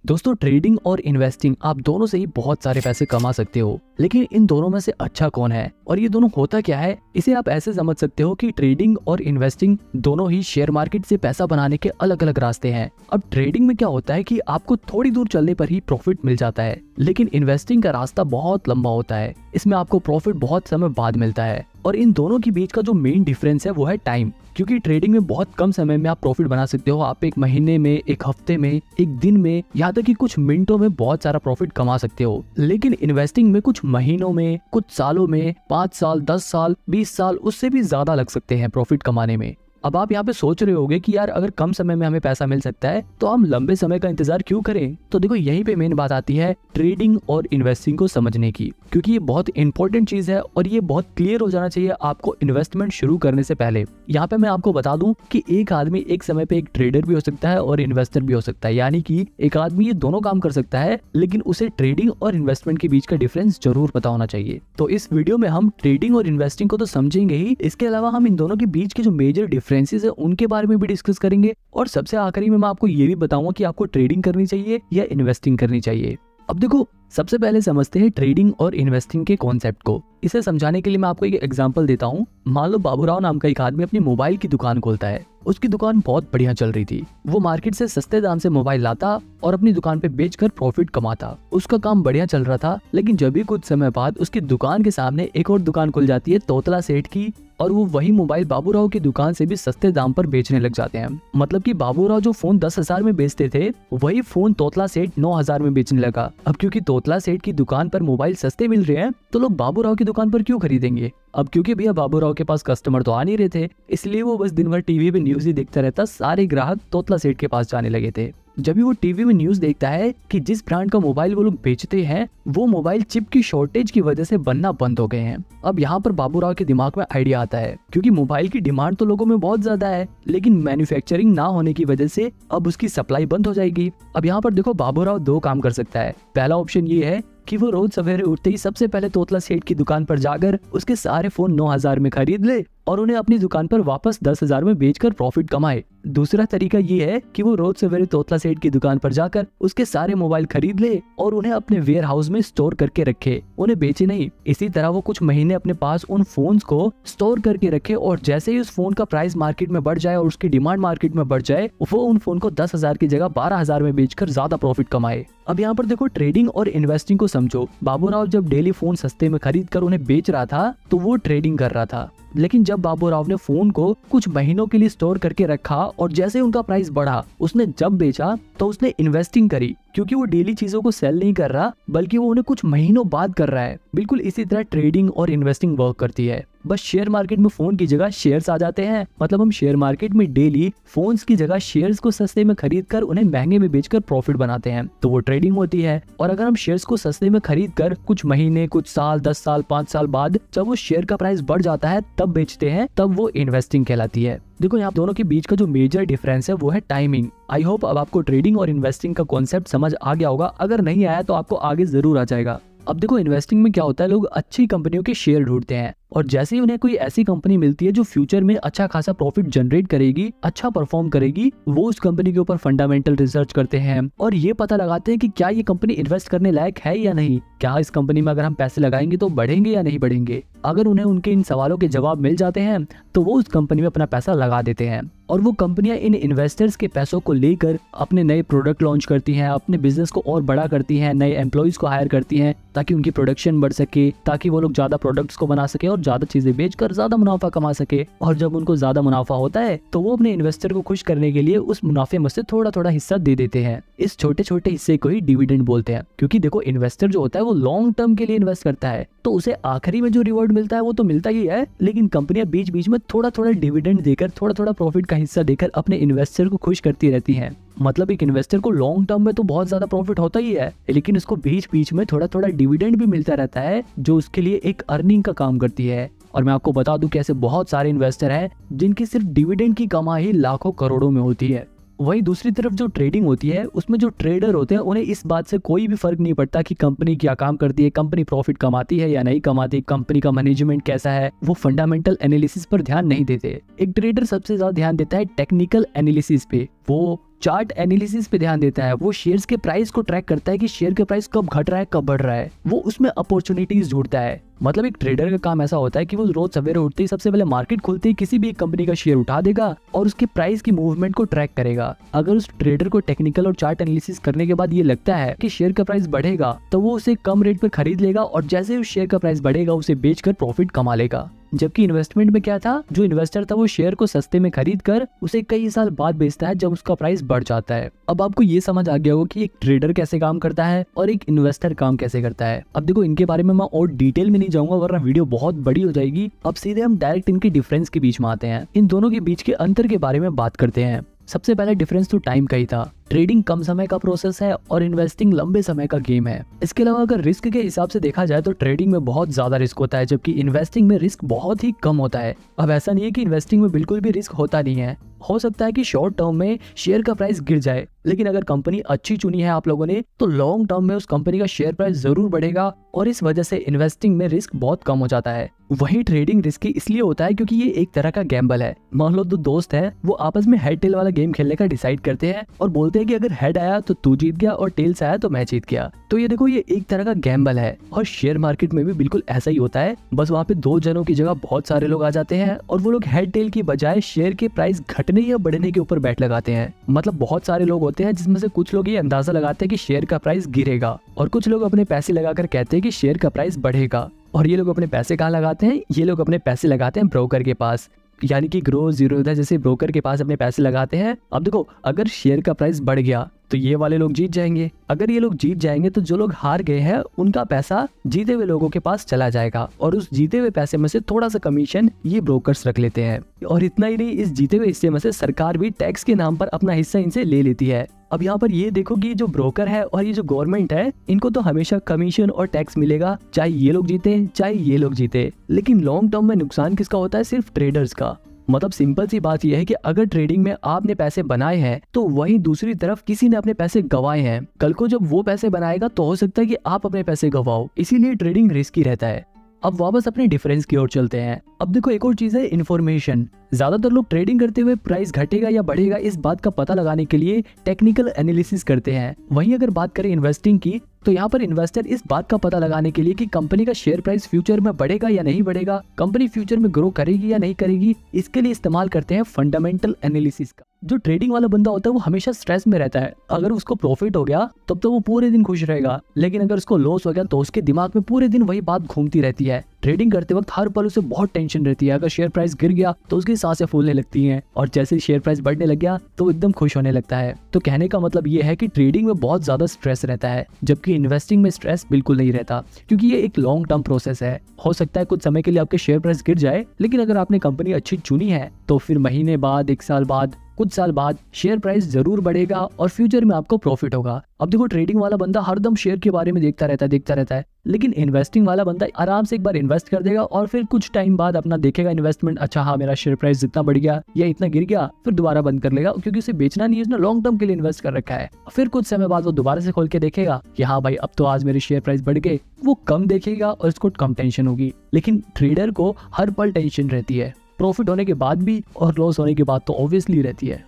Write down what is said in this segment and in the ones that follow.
दोस्तों, ट्रेडिंग और इन्वेस्टिंग आप दोनों से ही बहुत सारे पैसे कमा सकते हो, लेकिन इन दोनों में से अच्छा कौन है और ये दोनों होता क्या है, इसे आप ऐसे समझ सकते हो कि ट्रेडिंग और इन्वेस्टिंग दोनों ही शेयर मार्केट से पैसा बनाने के अलग अलग रास्ते हैं। अब ट्रेडिंग में क्या होता है कि आपको थोड़ी दूर चलने पर ही प्रॉफिट मिल जाता है, लेकिन इन्वेस्टिंग का रास्ता बहुत लंबा होता है। इसमें आपको प्रॉफिट बहुत समय बाद मिलता है और इन दोनों के बीच का जो मेन डिफरेंस है वो है टाइम। क्योंकि ट्रेडिंग में बहुत कम समय में आप प्रॉफिट बना सकते हो। आप एक महीने में, एक हफ्ते में, एक दिन में, यहाँ तक कि कुछ मिनटों में बहुत सारा प्रॉफिट कमा सकते हो। लेकिन इन्वेस्टिंग में कुछ महीनों में, कुछ सालों में, 5 साल, 10 साल, 20 साल, उससे भी ज्यादा लग सकते हैं प्रॉफिट कमाने में। अब आप यहाँ पे सोच रहे होगे कि यार अगर कम समय में हमें पैसा मिल सकता है तो हम लंबे समय का इंतजार क्यों करें। तो देखो, यहीं पे मेन बात आती है ट्रेडिंग और इन्वेस्टिंग को समझने की, क्योंकि ये बहुत इंपॉर्टेंट चीज है और ये बहुत क्लियर हो जाना चाहिए आपको इन्वेस्टमेंट शुरू करने से पहले। यहाँ पे मैं आपको बता दूं कि एक आदमी एक समय पे एक ट्रेडर भी हो सकता है और इन्वेस्टर भी हो सकता है, यानी कि एक आदमी ये दोनों काम कर सकता है, लेकिन उसे ट्रेडिंग और इन्वेस्टमेंट के बीच का डिफरेंस जरूर पता होना चाहिए। तो इस वीडियो में हम ट्रेडिंग और इन्वेस्टिंग को तो समझेंगे ही, इसके अलावा हम इन दोनों के बीच के जो मेजर डिफरेंसेस है उनके बारे में भी डिस्कस करेंगे और सबसे आखिरी में मैं आपको ये भी बताऊंगा कि आपको ट्रेडिंग करनी चाहिए या इन्वेस्टिंग करनी चाहिए। अब देखो, सबसे पहले समझते हैं ट्रेडिंग और इन्वेस्टिंग के कॉन्सेप्ट को। इसे समझाने के लिए मैं आपको एक एग्जांपल देता हूँ। मान लो बाबूराव नाम का एक आदमी अपनी मोबाइल की दुकान खोलता है। उसकी दुकान बहुत बढ़िया चल रही थी। वो मार्केट से सस्ते दाम से मोबाइल लाता और अपनी दुकान पे बेचकर प्रॉफिट कमाता। उसका काम बढ़िया चल रहा था, लेकिन जब भी कुछ समय बाद उसकी दुकान के सामने एक और दुकान खुल जाती है तोतला सेठ की, और वो वही मोबाइल बाबूराव की दुकान से भी सस्ते दाम पर बेचने लग जाते हैं। मतलब कि बाबूराव जो फोन 10,000 में बेचते थे, वही फोन तोतला सेठ 9,000 में बेचने लगा। अब क्योंकि तोतला सेठ की दुकान पर मोबाइल सस्ते मिल रहे हैं, तो लोग बाबूराव की दुकान पर क्यों खरीदेंगे। अब क्योंकि भैया बाबूराव के पास कस्टमर तो आ नहीं रहे थे, इसलिए वो बस दिन भर टीवी पे न्यूज ही देखता रहता। सारे ग्राहक तोतला सेठ के पास जाने लगे थे। जब भी वो टीवी में न्यूज देखता है कि जिस ब्रांड का मोबाइल वो लोग बेचते हैं, वो मोबाइल चिप की शॉर्टेज की वजह से बनना बंद हो गए हैं। अब यहाँ पर बाबूराव के दिमाग में आइडिया आता है, क्योंकि मोबाइल की डिमांड तो लोगों में बहुत ज्यादा है, लेकिन मैन्युफैक्चरिंग ना होने की वजह से अब उसकी सप्लाई बंद हो जाएगी। अब यहाँ पर देखो, बाबूराव दो काम कर सकता है। पहला ऑप्शन ये है कि वो रोज सवेरे उठते ही सबसे पहले तोतला सेठ की दुकान पर जाकर उसके सारे फोन 9,000 में खरीद ले और उन्हें अपनी दुकान पर वापस 10,000 में बेचकर प्रॉफिट कमाए। दूसरा तरीका ये है कि वो रोज सवेरे तोतला सेठ की दुकान पर जाकर उसके सारे मोबाइल खरीद ले और उन्हें अपने वेयर हाउस में स्टोर करके रखे, उन्हें बेचे नहीं। इसी तरह वो कुछ महीने अपने पास उन फोन्स को स्टोर करके रखे और जैसे ही उस फोन का प्राइस मार्केट में बढ़ जाए और उसकी डिमांड मार्केट में बढ़ जाए, वो उन फोन को 10,000 की जगह 12,000 में बेचकर ज्यादा प्रॉफिट कमाए। अब यहाँ पर देखो, ट्रेडिंग और इन्वेस्टिंग को समझो। बाबूराव जब डेली फोन सस्ते में खरीद कर उन्हें बेच रहा था, तो वो ट्रेडिंग कर रहा था। लेकिन जब बाबूराव ने फोन को कुछ महीनों के लिए स्टोर करके रखा और जैसे उनका प्राइस बढ़ा, उसने जब बेचा तो उसने इन्वेस्टिंग करी, क्योंकि वो डेली चीजों को सेल नहीं कर रहा, बल्कि वो उन्हें कुछ महीनों बाद कर रहा है। बिल्कुल इसी तरह ट्रेडिंग और इन्वेस्टिंग वर्क करती है। बस शेयर मार्केट में फोन की जगह शेयर्स आ जाते हैं। मतलब हम शेयर मार्केट में डेली फोन्स की जगह शेयर्स को सस्ते में खरीद कर उन्हें महंगे में बेचकर प्रॉफिट बनाते हैं, तो वो ट्रेडिंग होती है। और अगर हम शेयर्स को सस्ते में खरीद कर कुछ महीने, कुछ साल, 10 साल, 5 साल बाद जब वो शेयर का प्राइस बढ़ जाता है तब बेचते हैं, तब वो इन्वेस्टिंग कहलाती है। देखो, यहाँ दोनों के बीच का जो मेजर डिफरेंस है वो है टाइमिंग। आई होप अब आपको ट्रेडिंग और इन्वेस्टिंग का कॉन्सेप्ट समझ आ गया होगा। अगर नहीं आया तो आपको आगे जरूर आ जाएगा। अब देखो, इन्वेस्टिंग में क्या होता है, लोग अच्छी कंपनियों के शेयर ढूंढते हैं और जैसे ही उन्हें कोई ऐसी कंपनी मिलती है जो फ्यूचर में अच्छा खासा प्रॉफिट जनरेट करेगी, अच्छा परफॉर्म करेगी, वो उस कंपनी के ऊपर फंडामेंटल रिसर्च करते हैं और ये पता लगाते हैं कि क्या ये कंपनी इन्वेस्ट करने लायक है या नहीं, क्या इस कंपनी में अगर हम पैसे लगाएंगे तो बढ़ेंगे या नहीं बढ़ेंगे। अगर उन्हें उनके इन सवालों के जवाब मिल जाते हैं तो वो उस कंपनी में अपना पैसा लगा देते हैं और वो कंपनियां इन इन्वेस्टर्स के पैसों को लेकर अपने नए प्रोडक्ट लॉन्च करती हैं, अपने बिजनेस को और बड़ा करती हैं, नए एम्प्लॉइज को हायर करती हैं ताकि उनकी प्रोडक्शन बढ़ सके, ताकि वो लोग ज्यादा प्रोडक्ट्स को बना सके और ज्यादा चीजें बेचकर ज्यादा मुनाफा कमा सके। और जब उनको ज्यादा मुनाफा होता है तो वो अपने इन्वेस्टर को खुश करने के लिए उस मुनाफे में से थोड़ा थोड़ा हिस्सा दे देते हैं। इस छोटे छोटे हिस्से को ही डिविडेंड बोलते हैं, क्योंकि देखो, इन्वेस्टर जो होता है वो लॉन्ग टर्म के लिए इन्वेस्ट करता है, तो उसे आखिरी में जो रिवॉर्ड मिलता है वो तो मिलता ही है, लेकिन कंपनियां बीच बीच में थोड़ा थोड़ा डिविडेंड देकर, थोड़ा थोड़ा प्रॉफिट का हिस्सा देकर अपने इन्वेस्टर को खुश करती रहती हैं। मतलब एक इन्वेस्टर को लॉन्ग टर्म में तो बहुत ज्यादा प्रॉफिट होता ही है, लेकिन उसको बीच बीच में थोड़ा थोड़ा डिविडेंड भी मिलता रहता है, जो उसके लिए एक अर्निंग का काम करती है। और मैं आपको बता दूं कि ऐसे बहुत सारे इन्वेस्टर हैं जिनकी सिर्फ डिविडेंड की कमाई लाखों करोड़ों में होती है। वहीं दूसरी तरफ जो ट्रेडिंग होती है, उसमें जो ट्रेडर होते हैं उन्हें इस बात से कोई भी फर्क नहीं पड़ता कि कंपनी क्या काम करती है, कंपनी प्रॉफिट कमाती है या नहीं कमाती, कंपनी का मैनेजमेंट कैसा है। वो फंडामेंटल एनालिसिस पर ध्यान नहीं देते। एक ट्रेडर सबसे ज्यादा ध्यान देता है टेक्निकल एनालिसिस पे। वो चार्ट एनालिसिस पे ध्यान देता है, वो शेयर्स के प्राइस को ट्रैक करता है कि शेयर का प्राइस कब घट रहा है कब बढ़ रहा है, वो उसमें अपॉर्चुनिटीज ढूंढता है। मतलब एक ट्रेडर का काम ऐसा होता है कि वो रोज सवेरे उठते ही सबसे पहले मार्केट खुलते ही किसी भी एक कंपनी का शेयर उठा देगा और उसके प्राइस की मूवमेंट को ट्रैक करेगा। अगर उस ट्रेडर को टेक्निकल और चार्ट एनालिसिस करने के बाद ये लगता है कि शेयर का प्राइस बढ़ेगा तो वो उसे कम रेट पर खरीद लेगा और जैसे उस शेयर का प्राइस बढ़ेगा उसे बेचकर प्रॉफिट कमा लेगा। जबकि इन्वेस्टमेंट में क्या था, जो इन्वेस्टर था वो शेयर को सस्ते में खरीद कर उसे कई साल बाद बेचता है जब उसका प्राइस बढ़ जाता है। अब आपको ये समझ आ गया होगा कि एक ट्रेडर कैसे काम करता है और एक इन्वेस्टर काम कैसे करता है। अब देखो इनके बारे में मैं और डिटेल में नहीं जाऊंगा वरना वीडियो बहुत बड़ी हो जाएगी। अब सीधे हम डायरेक्ट इनके डिफरेंस के बीच में आते हैं, इन दोनों के बीच के अंतर के बारे में बात करते हैं। सबसे पहला डिफरेंस तो टाइम का ही था। ट्रेडिंग कम समय का प्रोसेस है और इन्वेस्टिंग लंबे समय का गेम है। इसके अलावा अगर रिस्क के हिसाब से देखा जाए तो ट्रेडिंग में बहुत ज्यादा रिस्क होता है जबकि इन्वेस्टिंग में रिस्क बहुत ही कम होता है। अब ऐसा नहीं है कि इन्वेस्टिंग में बिल्कुल भी रिस्क होता नहीं है, हो सकता है कि शॉर्ट टर्म में शेयर का प्राइस गिर जाए, लेकिन अगर कंपनी अच्छी चुनी है आप लोगों ने तो लॉन्ग टर्म में उस कंपनी का शेयर प्राइस जरूर बढ़ेगा और इस वजह से इन्वेस्टिंग में रिस्क बहुत कम हो जाता है। वही ट्रेडिंग रिस्की इसलिए होता है क्योंकि ये एक तरह का गैम्बल है। मान लो दो दोस्त हैं, वो आपस में हेड टेल वाला गेम खेलने का डिसाइड करते हैं और बोलते हैं कि अगर हेड आया तो तू जीत गया और टेल्स आया तो मैं जीत गया। तो ये देखो ये एक तरह का गैम्बल है और शेयर मार्केट में भी बिल्कुल ऐसा ही होता है। बस वहाँ पे दो जनों की जगह बहुत सारे लोग आ जाते हैं और वो लोग हेड टेल की बजाय शेयर के प्राइस घटने या बढ़ने के ऊपर बैट लगाते हैं। मतलब बहुत सारे लोग होते हैं जिसमें से कुछ लोग ये अंदाजा लगाते हैं कि शेयर का प्राइस गिरेगा और कुछ लोग अपने पैसे लगाकर कहते हैं कि शेयर का प्राइस बढ़ेगा। और ये लोग अपने पैसे कहाँ लगाते हैं, ये लोग अपने पैसे लगाते हैं ब्रोकर के पास, यानी कि ग्रो जीरोधा जैसे ब्रोकर के पास अपने पैसे लगाते हैं। अब देखो अगर शेयर का प्राइस बढ़ गया तो ये वाले लोग जीत जाएंगे, अगर ये लोग जीत जाएंगे तो जो लोग हार गए हैं उनका पैसा जीते हुए लोगों के पास चला जाएगा और उस जीते हुए पैसे में से थोड़ा सा कमीशन ये ब्रोकर्स रख लेते हैं। और इतना ही नहीं, इस जीते हुए हिस्से में से सरकार भी टैक्स के नाम पर अपना हिस्सा इनसे ले लेती है। अब यहाँ पर ये देखो कि जो ब्रोकर है और ये जो गवर्नमेंट है इनको तो हमेशा कमीशन और टैक्स मिलेगा, चाहे ये लोग जीते चाहे ये लोग जीते। लेकिन लॉन्ग टर्म में नुकसान किसका होता है, सिर्फ ट्रेडर्स का। मतलब सिंपल सी बात यह है कि अगर ट्रेडिंग में आपने पैसे बनाए हैं तो वहीं दूसरी तरफ किसी ने अपने पैसे गंवाए हैं। कल को जब वो पैसे बनाएगा तो हो सकता है कि आप अपने पैसे गंवाओ, इसीलिए ट्रेडिंग रिस्की रहता है। अब वापस अपने डिफरेंस की ओर चलते हैं। अब देखो एक और चीज है इन्फॉर्मेशन। ज्यादातर लोग ट्रेडिंग करते हुए प्राइस घटेगा या बढ़ेगा इस बात का पता लगाने के लिए टेक्निकल एनालिसिस करते हैं। वहीं अगर बात करें इन्वेस्टिंग की तो यहाँ पर इन्वेस्टर इस बात का पता लगाने के लिए कि कंपनी का शेयर प्राइस फ्यूचर में बढ़ेगा या नहीं बढ़ेगा, कंपनी फ्यूचर में ग्रो करेगी या नहीं करेगी, इसके लिए इस्तेमाल करते हैं फंडामेंटल एनालिसिस का। जो ट्रेडिंग वाला बंदा होता है वो हमेशा स्ट्रेस में रहता है। अगर उसको प्रॉफिट हो गया तब तो वो पूरे दिन खुश रहेगा, लेकिन अगर उसको लॉस हो गया तो उसके दिमाग में पूरे दिन वही बात घूमती रहती है। ट्रेडिंग करते वक्त हर पल उसे बहुत टेंशन रहती है। अगर शेयर प्राइस गिर गया तो उसकी सांसें फूलने लगती हैं और जैसे शेयर प्राइस बढ़ने लग गया तो एकदम खुश होने लगता है। तो कहने का मतलब ये है कि ट्रेडिंग में बहुत ज्यादा स्ट्रेस रहता है जबकि इन्वेस्टिंग में स्ट्रेस बिल्कुल नहीं रहता, क्योंकि ये एक लॉन्ग टर्म प्रोसेस है। हो सकता है कुछ समय के लिए आपके शेयर प्राइस गिर जाए, लेकिन अगर आपने कंपनी अच्छी चुनी है तो फिर महीने बाद, एक साल बाद, कुछ साल बाद शेयर प्राइस जरूर बढ़ेगा और फ्यूचर में आपको प्रॉफिट होगा। अब देखो ट्रेडिंग वाला बंदा हरदम शेयर के बारे में देखता रहता है, लेकिन इन्वेस्टिंग वाला बंदा आराम से एक बार इन्वेस्ट कर देगा और फिर कुछ टाइम बाद अपना देखेगा इन्वेस्टमेंट, अच्छा हाँ मेरा शेयर प्राइस जितना बढ़ गया या इतना गिर गया, फिर दोबारा बंद कर लेगा, क्योंकि उसे बेचना नहीं है, उसने लॉन्ग टर्म के लिए इन्वेस्ट कर रखा है। फिर कुछ समय बाद वो दोबारा से खोल के देखेगा कि हाँ भाई अब तो आज मेरे शेयर प्राइस बढ़ गए, वो कम देखेगा और इसको कम टेंशन होगी। लेकिन ट्रेडर को हर पल टेंशन रहती है, प्रॉफिट होने के बाद भी और लॉस होने के बाद तो ऑब्वियसली रहती है।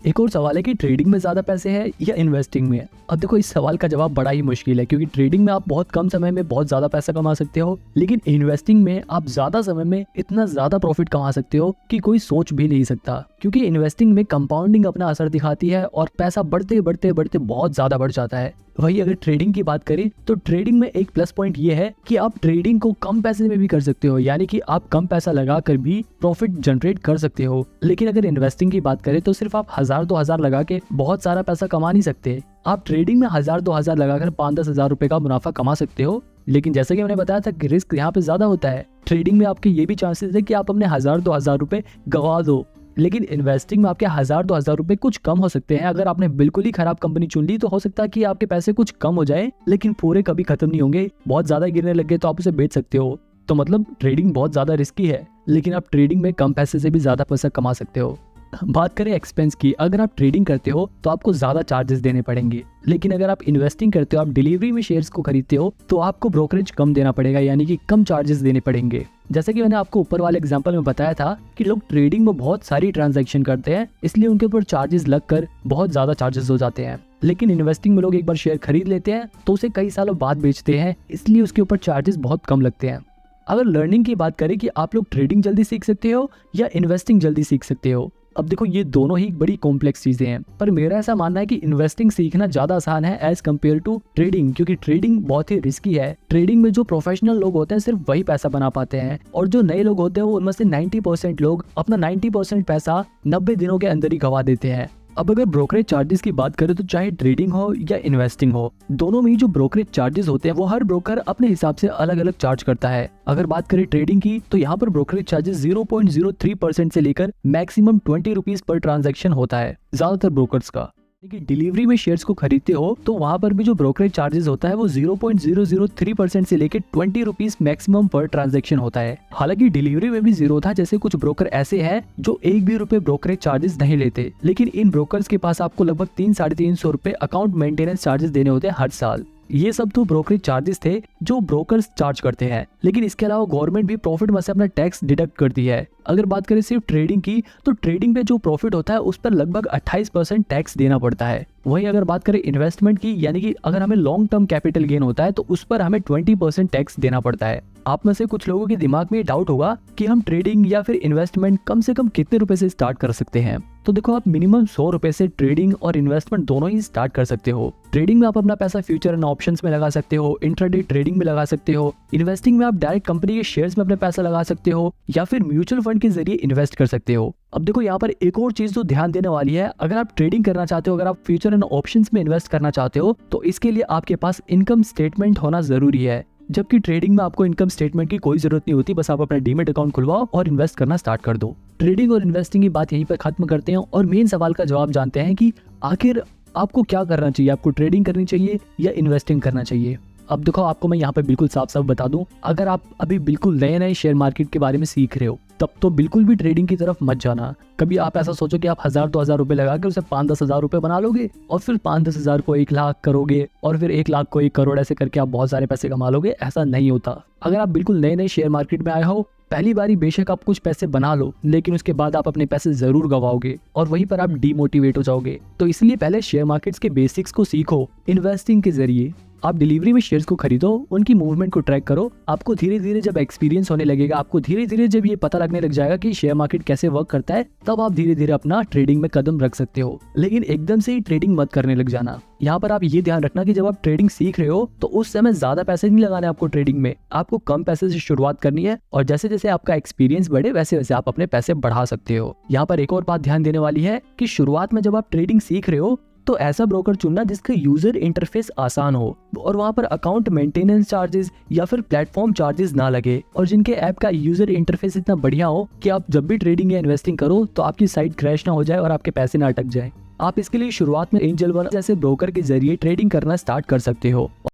एक और सवाल है कि ट्रेडिंग में ज्यादा पैसे हैं या इन्वेस्टिंग में। अब देखो इस सवाल का जवाब बड़ा ही मुश्किल है, क्योंकि ट्रेडिंग में आप बहुत कम समय में बहुत ज्यादा पैसा कमा सकते हो, लेकिन इन्वेस्टिंग में आप ज्यादा समय में इतना ज्यादा प्रॉफिट कमा सकते हो कि कोई सोच भी नहीं सकता। क्योंकि इन्वेस्टिंग में कंपाउंडिंग अपना असर दिखाती है और पैसा बढ़ते बढ़ते बढ़ते बहुत ज्यादा बढ़ जाता है। वही अगर ट्रेडिंग की बात करें तो ट्रेडिंग में एक प्लस पॉइंट ये है कि आप ट्रेडिंग को कम पैसे में भी कर सकते हो, यानी कि आप कम पैसा लगाकर भी प्रॉफिट जनरेट कर सकते हो। लेकिन अगर इन्वेस्टिंग की बात करें तो सिर्फ आप 1000-2000 लगा के बहुत सारा पैसा कमा नहीं सकते। आप ट्रेडिंग में 1000-2000 लगाकर 5-10 हजार रुपए का मुनाफा कमा सकते हो, लेकिन जैसे कि मैंने बताया था कि रिस्क यहाँ पे ज्यादा होता है। ट्रेडिंग में आपके ये भी चांसेस है कि आप अपने 1000-2000 रुपए गवा दो, लेकिन इन्वेस्टिंग में आपके 1000-2000 रुपए कुछ कम हो सकते हैं। अगर आपने बिल्कुल ही खराब कंपनी चुन ली तो हो सकता है कि आपके पैसे कुछ कम हो जाए, लेकिन पूरे कभी खत्म नहीं होंगे। बहुत ज्यादा गिरने लग गए तो आप उसे बेच सकते हो। तो मतलब ट्रेडिंग बहुत ज्यादा रिस्की है, लेकिन आप ट्रेडिंग में कम पैसे से भी ज्यादा पैसा कमा सकते हो। बात करें एक्सपेंस की, अगर आप ट्रेडिंग करते हो तो आपको ज्यादा चार्जेस देने पड़ेंगे, लेकिन अगर आप इन्वेस्टिंग करते हो, आप डिलीवरी में शेयर्स को खरीदते हो तो आपको ब्रोकरेज कम देना पड़ेगा, यानी कि कम चार्जेस देने पड़ेंगे। जैसे कि मैंने आपको ऊपर वाले एग्जांपल में बताया था कि लोग ट्रेडिंग में बहुत सारी ट्रांजैक्शन करते हैं, इसलिए उनके ऊपर चार्जेस लगकर बहुत ज्यादा चार्जेस हो जाते हैं। लेकिन इन्वेस्टिंग में लोग एक बार शेयर खरीद लेते हैं तो उसे कई सालों बाद बेचते हैं, इसलिए उसके ऊपर चार्जेस बहुत कम लगते हैं। अगर लर्निंग की बात करें कि आप लोग ट्रेडिंग जल्दी सीख सकते हो या इन्वेस्टिंग जल्दी सीख सकते हो, अब देखो ये दोनों ही बड़ी कॉम्प्लेक्स चीजें हैं, पर मेरा ऐसा मानना है कि इन्वेस्टिंग सीखना ज्यादा आसान है एज कम्पेयर टू ट्रेडिंग, क्योंकि ट्रेडिंग बहुत ही रिस्की है। ट्रेडिंग में जो प्रोफेशनल लोग होते हैं सिर्फ वही पैसा बना पाते हैं, और जो नए लोग होते हैं उनमें से 90% लोग अपना 90% पैसा 90 दिनों के अंदर ही गवा देते हैं। अब अगर ब्रोकरेज चार्जेस की बात करें तो चाहे ट्रेडिंग हो या इन्वेस्टिंग हो, दोनों में ही जो ब्रोकरेज चार्जेस होते हैं वो हर ब्रोकर अपने हिसाब से अलग अलग चार्ज करता है। अगर बात करें ट्रेडिंग की तो यहाँ पर ब्रोकरेज चार्जेस 0.03% से लेकर मैक्सिमम 20 रुपीज पर ट्रांजैक्शन होता है ज्यादातर ब्रोकर्स का। लेकिन डिलीवरी में शेयर्स को खरीदते हो तो वहां पर भी जो ब्रोकरेज चार्जेस होता है वो 0.003% से लेकर 20 रुपीज मैक्सिमम पर ट्रांजैक्शन होता है। हालांकि डिलीवरी में भी जीरो था, जैसे कुछ ब्रोकर ऐसे हैं जो एक भी रुपए ब्रोकरेज चार्जेस नहीं लेते, लेकिन इन ब्रोकर्स के पास आपको लगभग 300-350 रुपए अकाउंट मेंटेनेंस चार्जेस देने होते हैं हर साल। ये सब तो ब्रोकरेज चार्जेस थे जो ब्रोकर्स चार्ज करते हैं, लेकिन इसके अलावा गवर्नमेंट भी प्रॉफिट में से अपना टैक्स डिडक्ट करती है। अगर बात करें सिर्फ ट्रेडिंग की तो ट्रेडिंग पे जो प्रॉफिट होता है उस पर लगभग 28% टैक्स देना पड़ता है। वहीं अगर बात करें इन्वेस्टमेंट की, यानी कि अगर हमें लॉन्ग टर्म कैपिटल गेन होता है तो उस पर हमें 20% टैक्स देना पड़ता है। आप में से कुछ लोगों के दिमाग में डाउट होगा कि हम ट्रेडिंग या फिर इन्वेस्टमेंट कम से कम कितने रुपए से स्टार्ट कर सकते हैं। तो देखो, आप मिनिमम 100 रुपए से ट्रेडिंग और इन्वेस्टमेंट दोनों ही स्टार्ट कर सकते हो। ट्रेडिंग में आप अपना पैसा फ्यूचर एंड ऑप्शंस में लगा सकते हो, इंट्राडे ट्रेडिंग में लगा सकते हो, इन्वेस्टिंग में आप डायरेक्ट कंपनी के शेयर्स में अपना पैसा लगा सकते हो या फिर म्यूचुअल फंड के जरिए इन्वेस्ट कर सकते हो। अब देखो, यहाँ पर एक और चीज तो ध्यान देने वाली है, अगर आप ट्रेडिंग करना चाहते हो, अगर आप फ्यूचर एंड ऑप्शंस में इन्वेस्ट करना चाहते हो तो इसके लिए आपके पास इनकम स्टेटमेंट होना जरूरी है। जबकि ट्रेडिंग में आपको इनकम स्टेटमेंट की कोई जरूरत नहीं होती, बस आप अपना डीमेट अकाउंट खुलवाओ और इन्वेस्ट करना स्टार्ट कर दो। ट्रेडिंग और इन्वेस्टिंग की बात यहीं पर खत्म करते हैं और मेन सवाल का जवाब जानते हैं कि आखिर आपको क्या करना चाहिए, आपको ट्रेडिंग करनी चाहिए या इन्वेस्टिंग करना चाहिए। अब देखो, आपको मैं यहाँ पे बिल्कुल साफ साफ बता दूं, अगर आप अभी बिल्कुल नए नए शेयर मार्केट के बारे में सीख रहे हो तब तो बिल्कुल भी ट्रेडिंग की तरफ मत जाना। कभी आप ऐसा सोचो कि आप 1000-2000 रुपए लगा के उसे 5-10 हजार रुपए बना लोगे और फिर 5-10 हजार को 1 लाख करोगे और फिर 1 लाख को 1 करोड़, ऐसे करके आप बहुत सारे पैसे कमा लोगे। ऐसा नहीं होता। अगर आप बिल्कुल नए नए शेयर मार्केट में आए हो, पहली बारी बेशक आप कुछ पैसे बना लो, लेकिन उसके बाद आप अपने पैसे जरूर गवाओगे और वहीं पर आप डीमोटिवेट हो जाओगे। तो इसलिए पहले शेयर मार्केट्स के बेसिक्स को सीखो। इन्वेस्टिंग के जरिए आप डिलीवरी में शेयर्स को खरीदो, उनकी मूवमेंट को ट्रैक करो। आपको धीरे धीरे जब एक्सपीरियंस होने लगेगा, आपको धीरे धीरे जब ये पता लगने लग जाएगा कि शेयर मार्केट कैसे वर्क करता है, तब आप धीरे धीरे अपना ट्रेडिंग में कदम रख सकते हो। लेकिन एकदम से ही ट्रेडिंग मत करने लग जाना। यहाँ पर आप ये ध्यान रखना कि जब आप ट्रेडिंग सीख रहे हो तो उस समय ज्यादा पैसे नहीं लगाने आपको ट्रेडिंग में, आपको कम पैसे से शुरुआत करनी है और जैसे जैसे आपका एक्सपीरियंस बढ़े वैसे वैसे आप अपने पैसे बढ़ा सकते हो। यहाँ पर एक और बात ध्यान देने वाली है कि शुरुआत में जब आप ट्रेडिंग सीख रहे हो तो ऐसा ब्रोकर चुनना जिसका यूजर इंटरफेस आसान हो और वहां पर अकाउंट मेंटेनेंस चार्जेस या फिर प्लेटफॉर्म चार्जेस ना लगे और जिनके ऐप का यूजर इंटरफेस इतना बढ़िया हो कि आप जब भी ट्रेडिंग या इन्वेस्टिंग करो तो आपकी साइट क्रैश ना हो जाए और आपके पैसे ना अटक जाए। आप इसके लिए शुरुआत में एंजल वन जैसे ब्रोकर के जरिए ट्रेडिंग करना स्टार्ट कर सकते हो।